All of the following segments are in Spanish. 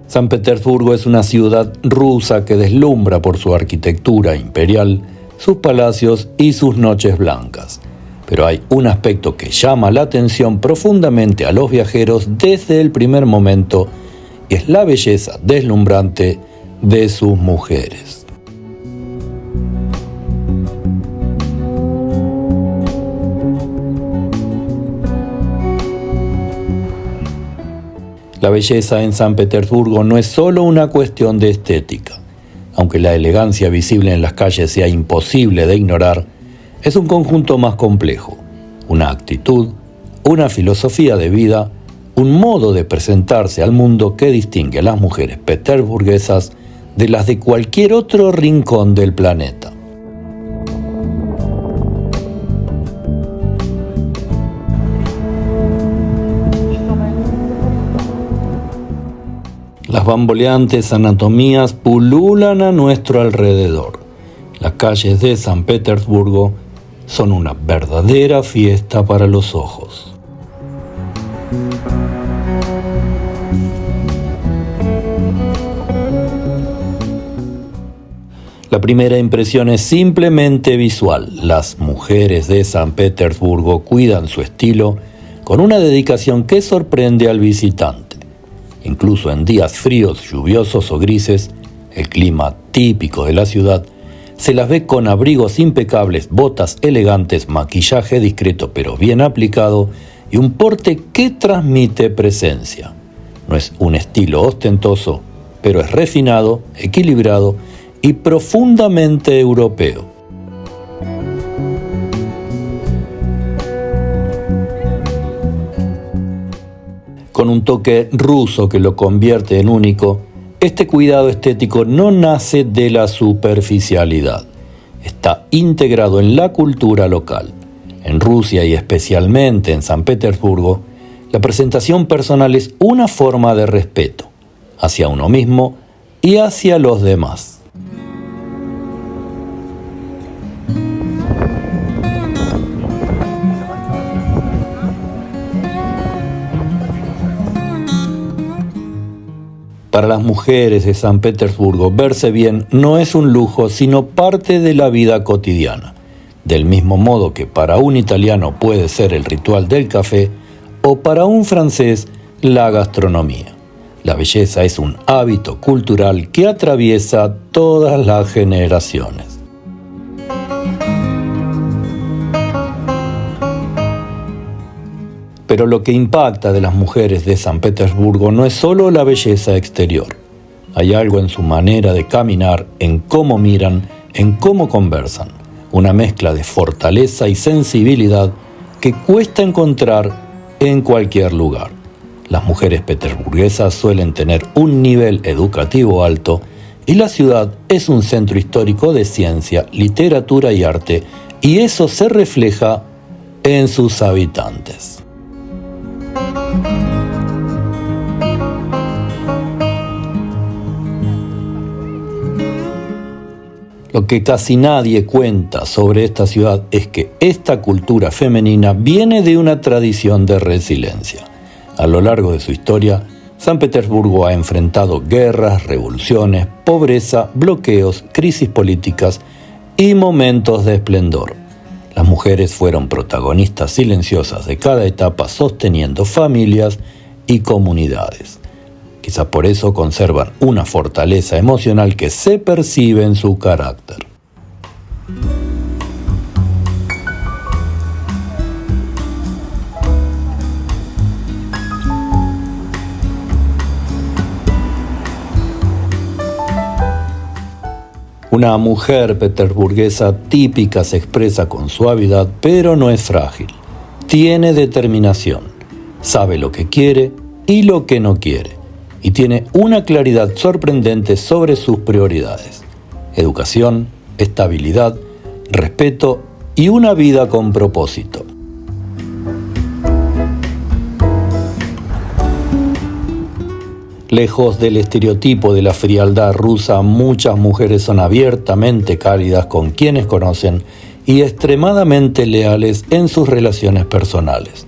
San Petersburgo es una ciudad rusa que deslumbra por su arquitectura imperial, sus palacios y sus noches blancas. Pero hay un aspecto que llama la atención profundamente a los viajeros desde el primer momento, y es la belleza deslumbrante de sus mujeres. La belleza en San Petersburgo no es solo una cuestión de estética. Aunque la elegancia visible en las calles sea imposible de ignorar, es un conjunto más complejo, una actitud, una filosofía de vida, un modo de presentarse al mundo que distingue a las mujeres petersburguesas de las de cualquier otro rincón del planeta. Las bamboleantes anatomías pululan a nuestro alrededor. Las calles de San Petersburgo son una verdadera fiesta para los ojos. La primera impresión es simplemente visual. Las mujeres de San Petersburgo cuidan su estilo con una dedicación que sorprende al visitante. Incluso en días fríos, lluviosos o grises, el clima típico de la ciudad, se las ve con abrigos impecables, botas elegantes, maquillaje discreto pero bien aplicado y un porte que transmite presencia. No es un estilo ostentoso, pero es refinado, equilibrado y profundamente europeo. Con un toque ruso que lo convierte en único, este cuidado estético no nace de la superficialidad. Está integrado en la cultura local. En Rusia y especialmente en San Petersburgo, la presentación personal es una forma de respeto hacia uno mismo y hacia los demás. Para las mujeres de San Petersburgo, verse bien no es un lujo, sino parte de la vida cotidiana. Del mismo modo que para un italiano puede ser el ritual del café, o para un francés la gastronomía. La belleza es un hábito cultural que atraviesa todas las generaciones. Pero lo que impacta de las mujeres de San Petersburgo no es solo la belleza exterior. Hay algo en su manera de caminar, en cómo miran, en cómo conversan. Una mezcla de fortaleza y sensibilidad que cuesta encontrar en cualquier lugar. Las mujeres petersburguesas suelen tener un nivel educativo alto y la ciudad es un centro histórico de ciencia, literatura y arte, y eso se refleja en sus habitantes. Lo que casi nadie cuenta sobre esta ciudad es que esta cultura femenina viene de una tradición de resiliencia. A lo largo de su historia, San Petersburgo ha enfrentado guerras, revoluciones, pobreza, bloqueos, crisis políticas y momentos de esplendor. Las mujeres fueron protagonistas silenciosas de cada etapa, sosteniendo familias y comunidades. Quizá por eso conservan una fortaleza emocional que se percibe en su carácter. Una mujer petersburguesa típica se expresa con suavidad, pero no es frágil. Tiene determinación, sabe lo que quiere y lo que no quiere, y tiene una claridad sorprendente sobre sus prioridades: educación, estabilidad, respeto y una vida con propósito. Lejos del estereotipo de la frialdad rusa, muchas mujeres son abiertamente cálidas con quienes conocen y extremadamente leales en sus relaciones personales.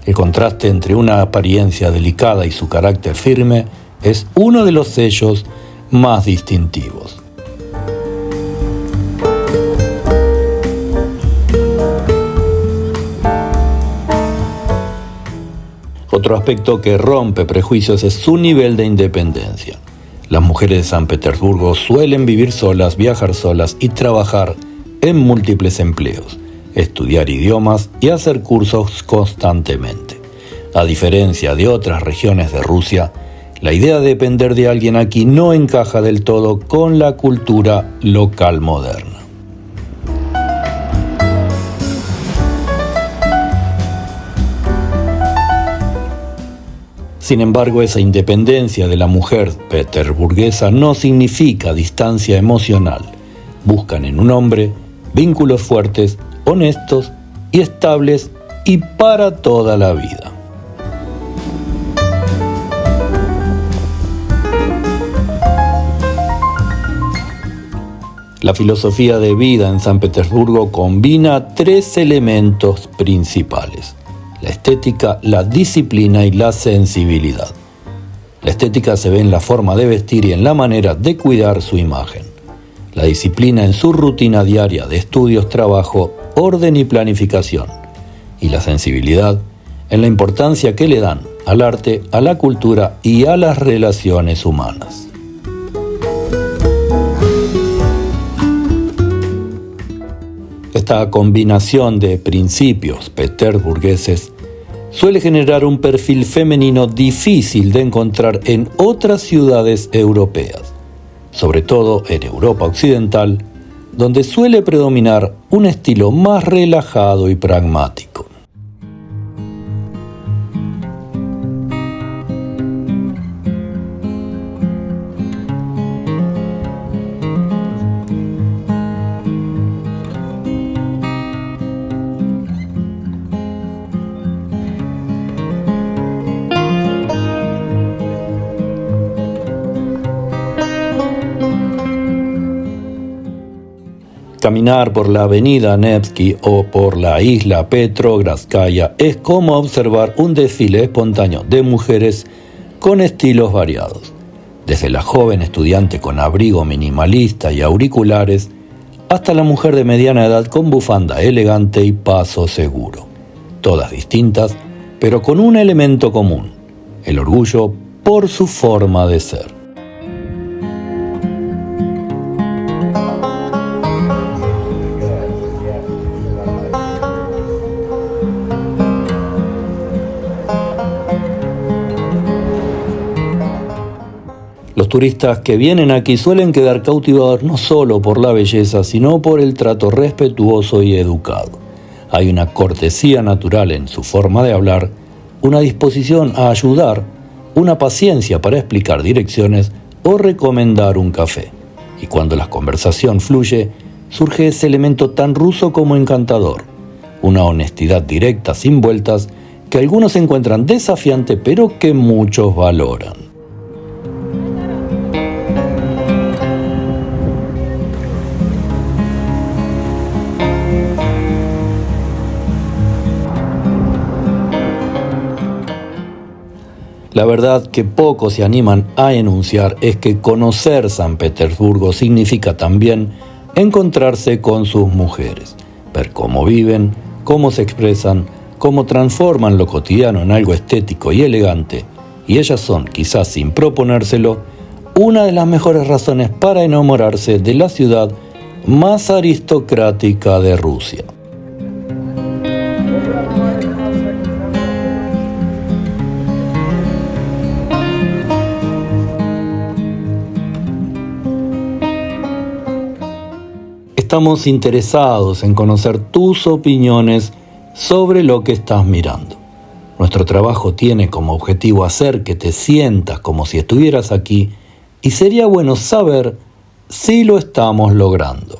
El contraste entre una apariencia delicada y su carácter firme es uno de los sellos más distintivos. Otro aspecto que rompe prejuicios es su nivel de independencia. Las mujeres de San Petersburgo suelen vivir solas, viajar solas y trabajar en múltiples empleos, estudiar idiomas y hacer cursos constantemente. A diferencia de otras regiones de Rusia, la idea de depender de alguien aquí no encaja del todo con la cultura local moderna. Sin embargo, esa independencia de la mujer peterburguesa no significa distancia emocional. Buscan en un hombre vínculos fuertes, honestos y estables y para toda la vida. La filosofía de vida en San Petersburgo combina 3 elementos principales: la estética, la disciplina y la sensibilidad. La estética se ve en la forma de vestir y en la manera de cuidar su imagen. La disciplina en su rutina diaria de estudios, trabajo, orden y planificación. Y la sensibilidad en la importancia que le dan al arte, a la cultura y a las relaciones humanas. Esta combinación de principios peterburgueses suele generar un perfil femenino difícil de encontrar en otras ciudades europeas, sobre todo en Europa Occidental, donde suele predominar un estilo más relajado y pragmático. Caminar por la avenida Nevsky o por la isla Petrogradskaya es como observar un desfile espontáneo de mujeres con estilos variados, desde la joven estudiante con abrigo minimalista y auriculares hasta la mujer de mediana edad con bufanda elegante y paso seguro. Todas distintas, pero con un elemento común: el orgullo por su forma de ser. Los turistas que vienen aquí suelen quedar cautivados no solo por la belleza, sino por el trato respetuoso y educado. Hay una cortesía natural en su forma de hablar, una disposición a ayudar, una paciencia para explicar direcciones o recomendar un café. Y cuando la conversación fluye, surge ese elemento tan ruso como encantador, una honestidad directa sin vueltas que algunos encuentran desafiante pero que muchos valoran. La verdad que pocos se animan a enunciar es que conocer San Petersburgo significa también encontrarse con sus mujeres, ver cómo viven, cómo se expresan, cómo transforman lo cotidiano en algo estético y elegante, y ellas son, quizás sin proponérselo, una de las mejores razones para enamorarse de la ciudad más aristocrática de Rusia. Estamos interesados en conocer tus opiniones sobre lo que estás mirando. Nuestro trabajo tiene como objetivo hacer que te sientas como si estuvieras aquí y sería bueno saber si lo estamos logrando.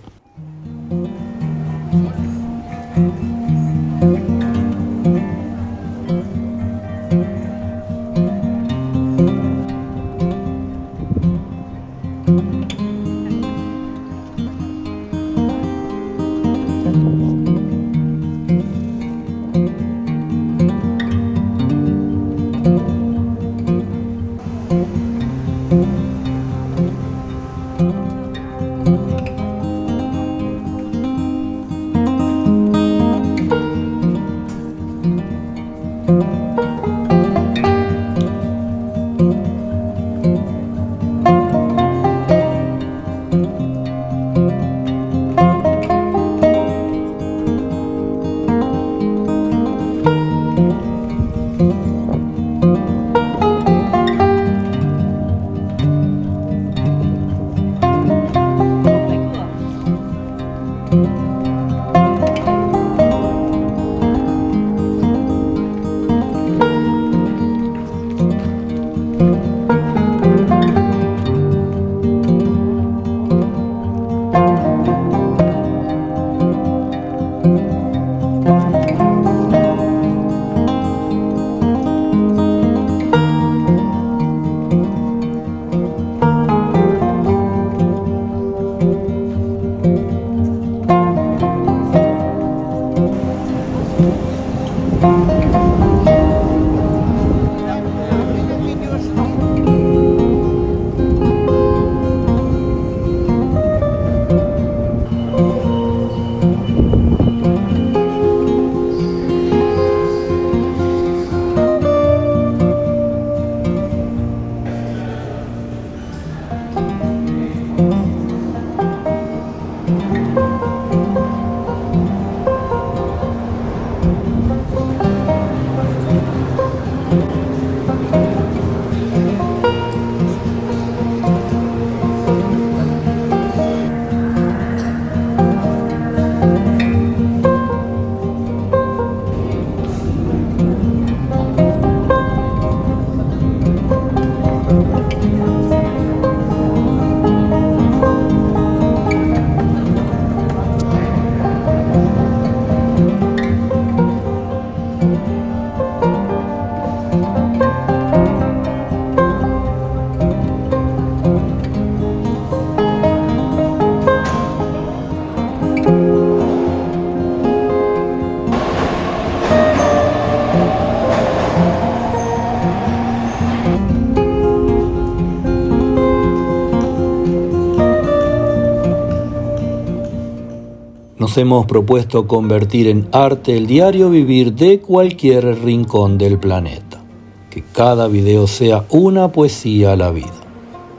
Nos hemos propuesto convertir en arte el diario vivir de cualquier rincón del planeta. Que cada video sea una poesía a la vida.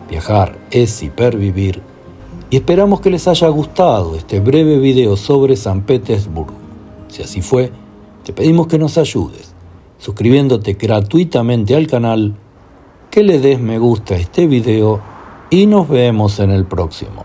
Viajar es hipervivir y esperamos que les haya gustado este breve video sobre San Petersburgo. Si así fue, te pedimos que nos ayudes, suscribiéndote gratuitamente al canal, que le des me gusta a este video y nos vemos en el próximo.